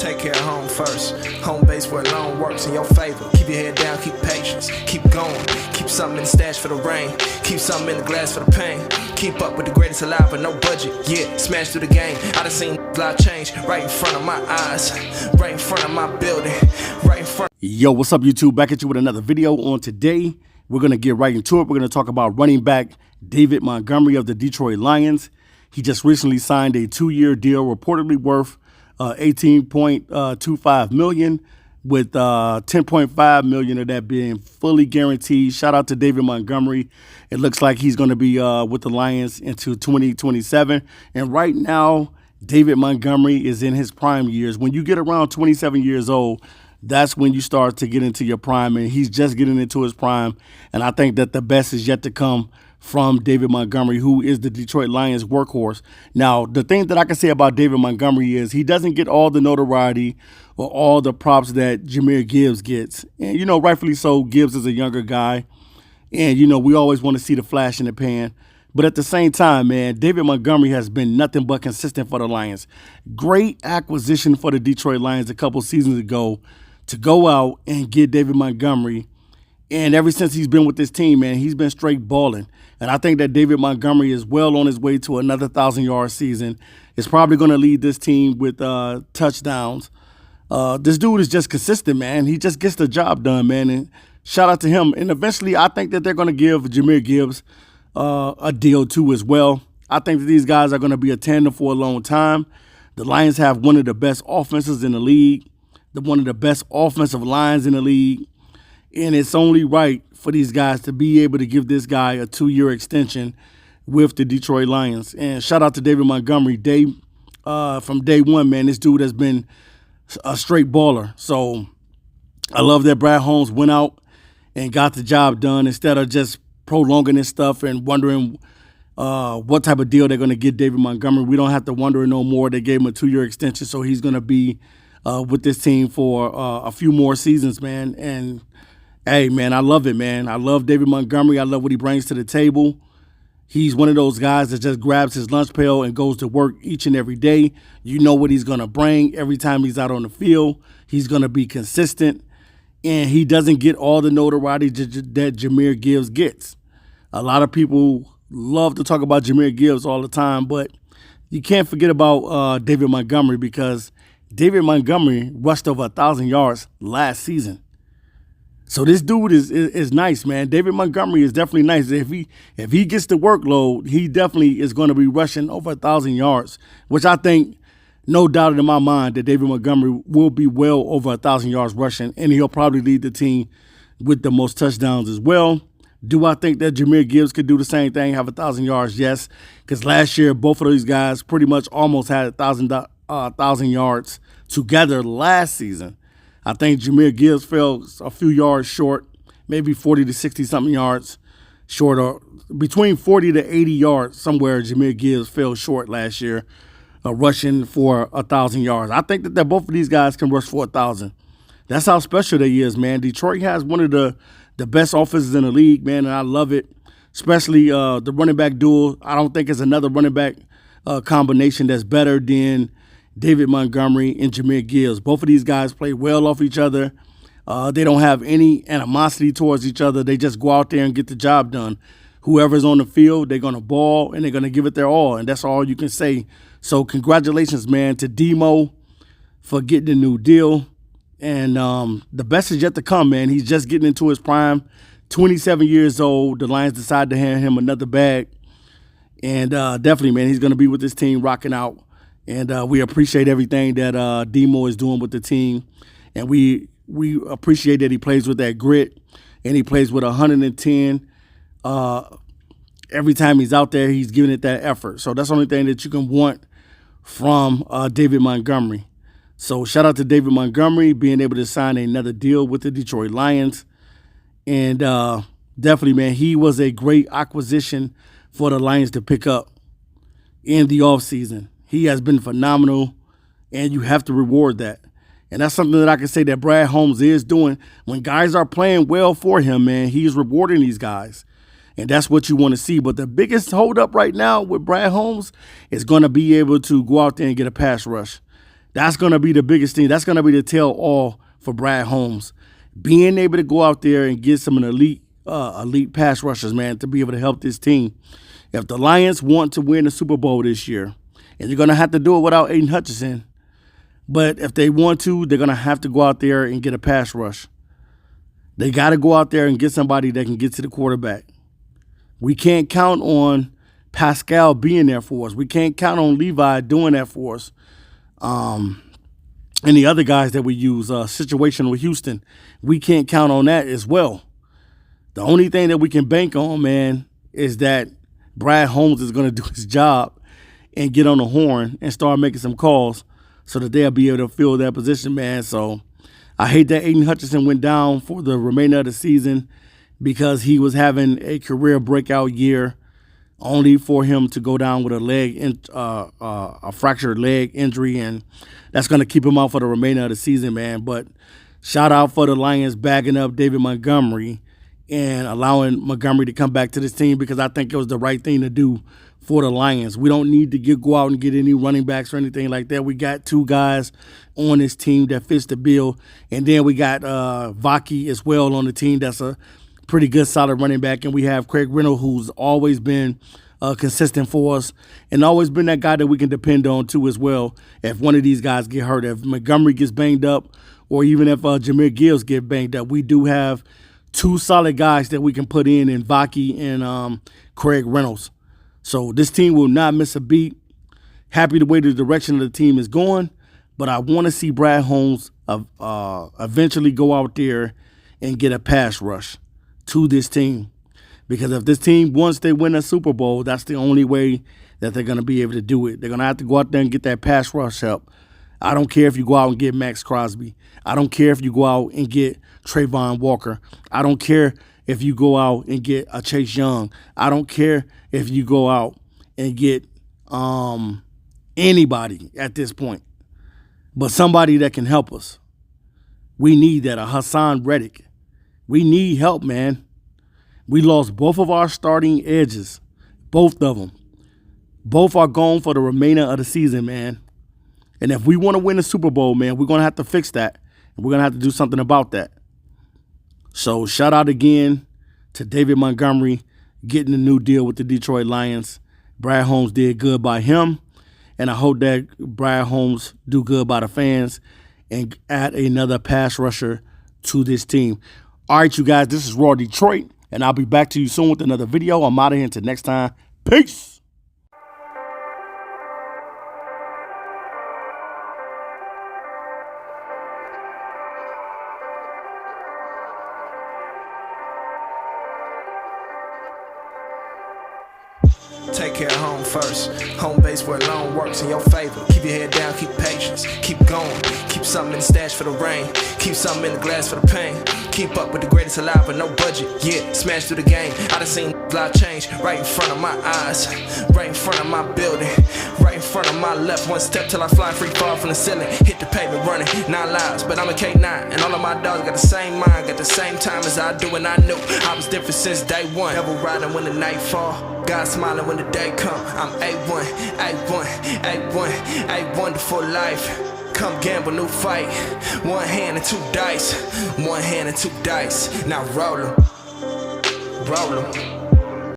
take care of home first. Home base where loan works in your favor. Keep your head down, keep patience, keep going. Keep something in the stash for the rain. Keep something in the glass for the pain. Keep up with the greatest alive with no budget. Yeah, smash through the game. I done seen life change right in front of my eyes, right in front of my building, right in front. Yo, what's up, YouTube? Back at you with another video. On today, we're going to get right into it. We're going to talk about running back David Montgomery of the Detroit Lions. He just recently signed a 2-year deal reportedly worth $18.25 million, with $10.5 million of that being fully guaranteed. Shout out to David Montgomery. It looks like he's going to be with the Lions into 2027. And right now, David Montgomery is in his prime years. When you get around 27 years old, that's when you start to get into your prime, and he's just getting into his prime. And I think that the best is yet to come from David Montgomery, who is the Detroit Lions workhorse. Now, the thing that I can say about David Montgomery is he doesn't get all the notoriety or all the props that Jahmyr Gibbs gets. And, you know, rightfully so, Gibbs is a younger guy. And, you know, we always want to see the flash in the pan. But at the same time, man, David Montgomery has been nothing but consistent for the Lions. Great acquisition for the Detroit Lions a couple seasons ago to go out and get David Montgomery. And ever since he's been with this team, man, he's been straight balling. And I think that David Montgomery is well on his way to another 1,000-yard season. It's probably going to lead this team with touchdowns. This dude is just consistent, man. He just gets the job done, man. And shout out to him. And eventually, I think that they're going to give Jahmyr Gibbs a deal too as well. I think that these guys are going to be a tandem for a long time. The Lions have one of the best offenses in the league, one of the best offensive lines in the league. And it's only right for these guys to be able to give this guy a 2-year extension with the Detroit Lions. And shout out to David Montgomery. From day one, man, this dude has been a straight baller. So I love that Brad Holmes went out and got the job done instead of just prolonging this stuff and wondering what type of deal they're going to get David Montgomery. We don't have to wonder no more. They gave him a 2-year extension, so he's going to be with this team for a few more seasons, man. And hey, man, I love it, man. I love David Montgomery. I love what he brings to the table. He's one of those guys that just grabs his lunch pail and goes to work each and every day. You know what he's going to bring every time he's out on the field. He's going to be consistent, and he doesn't get all the notoriety that Jahmyr Gibbs gets. A lot of people love to talk about Jahmyr Gibbs all the time, but you can't forget about David Montgomery, because David Montgomery rushed over 1,000 yards last season. So this dude is nice, man. David Montgomery is definitely nice. If he gets the workload, he definitely is going to be rushing over 1,000 yards, which I think, no doubt in my mind, that David Montgomery will be well over 1,000 yards rushing, and he'll probably lead the team with the most touchdowns as well. Do I think that Jahmyr Gibbs could do the same thing, have 1,000 yards? Yes, because last year both of these guys pretty much almost had 1,000 yards together last season. I think Jahmyr Gibbs fell a few yards short, maybe 40 to 60-something yards short, or between 40 to 80 yards somewhere. Jahmyr Gibbs fell short last year, rushing for 1,000 yards. I think that both of these guys can rush for 1,000. That's how special they is, man. Detroit has one of the best offenses in the league, man, and I love it, especially the running back duel. I don't think there's another running back combination that's better than David Montgomery and Jahmyr Gibbs. Both of these guys play well off each other. They don't have any animosity towards each other. They just go out there and get the job done. Whoever's on the field, they're going to ball, and they're going to give it their all, and that's all you can say. So congratulations, man, to Demo for getting a new deal. And the best is yet to come, man. He's just getting into his prime, 27 years old. The Lions decided to hand him another bag. And definitely, man, he's going to be with this team rocking out. And we appreciate everything that Demo is doing with the team. And we appreciate that he plays with that grit, and he plays with 110. Every time he's out there, he's giving it that effort. So that's the only thing that you can want from David Montgomery. So shout out to David Montgomery being able to sign another deal with the Detroit Lions. And definitely, man, he was a great acquisition for the Lions to pick up in the offseason. He has been phenomenal, and you have to reward that. And that's something that I can say that Brad Holmes is doing. When guys are playing well for him, man, he's rewarding these guys. And that's what you want to see. But the biggest holdup right now with Brad Holmes is going to be able to go out there and get a pass rush. That's going to be the biggest thing. That's going to be the tell all for Brad Holmes. Being able to go out there and get some elite pass rushers, man, to be able to help this team. If the Lions want to win the Super Bowl this year, and they're going to have to do it without Aiden Hutchinson, but if they want to, they're going to have to go out there and get a pass rush. They got to go out there and get somebody that can get to the quarterback. We can't count on Pascal being there for us. We can't count on Levi doing that for us. And the other guys that we use, situation with Houston, we can't count on that as well. The only thing that we can bank on, man, is that Brad Holmes is going to do his job and get on the horn and start making some calls so that they'll be able to fill that position, man. So I hate that Aiden Hutchinson went down for the remainder of the season because he was having a career breakout year, only for him to go down with a fractured leg injury, and that's going to keep him out for the remainder of the season, man. But shout out for the Lions bagging up David Montgomery and allowing Montgomery to come back to this team, because I think it was the right thing to do for the Lions. We don't need to go out and get any running backs or anything like that. We got 2 guys on this team that fits the bill, and then we got Vaki as well on the team that's a pretty good, solid running back, and we have Craig Reynolds, who's always been consistent for us and always been that guy that we can depend on too as well. If one of these guys get hurt, if Montgomery gets banged up, or even if Jameer Gibbs get banged up, we do have 2 solid guys that we can put in Vaki and Craig Reynolds. So this team will not miss a beat. Happy the way the direction of the team is going, but I want to see Brad Holmes eventually go out there and get a pass rush to this team. Because if this team, once they win a Super Bowl, that's the only way that they're going to be able to do it. They're going to have to go out there and get that pass rush help. I don't care if you go out and get Max Crosby. I don't care if you go out and get Trayvon Walker. I don't care if you go out and get a Chase Young. I don't care if you go out and get anybody at this point, but somebody that can help us. We need that, a Hassan Reddick. We need help, man. We lost both of our starting edges, both of them. Both are gone for the remainder of the season, man. And if we want to win the Super Bowl, man, we're going to have to fix that. And we're going to have to do something about that. So shout out again to David Montgomery getting a new deal with the Detroit Lions. Brad Holmes did good by him. And I hope that Brad Holmes do good by the fans and add another pass rusher to this team. All right, you guys, this is Raw Detroit. And I'll be back to you soon with another video. I'm out of here until next time. Peace. Take care of home first. Home base where loan works in your favor. Keep your head down, keep patience, keep going. Keep something in the stash for the rain. Keep something in the glass for the pain. Keep up with the greatest alive, but no budget. Yeah, smash through the game. I done seen life change right in front of my eyes, right in front of my building, right in front of my left. One step till I fly free, fall from the ceiling. Hit the pavement running, 9 lives, but I'm a K9. And all of my dogs got the same mind, got the same time as I do. And I knew I was different since day one. Never riding when the night fall, God smiling when the day come. I'm A1, A1, A1, A1 for life. Come gamble, new fight. 1 hand and 2 dice. 1 hand and 2 dice. Now roll 'em. Roll 'em.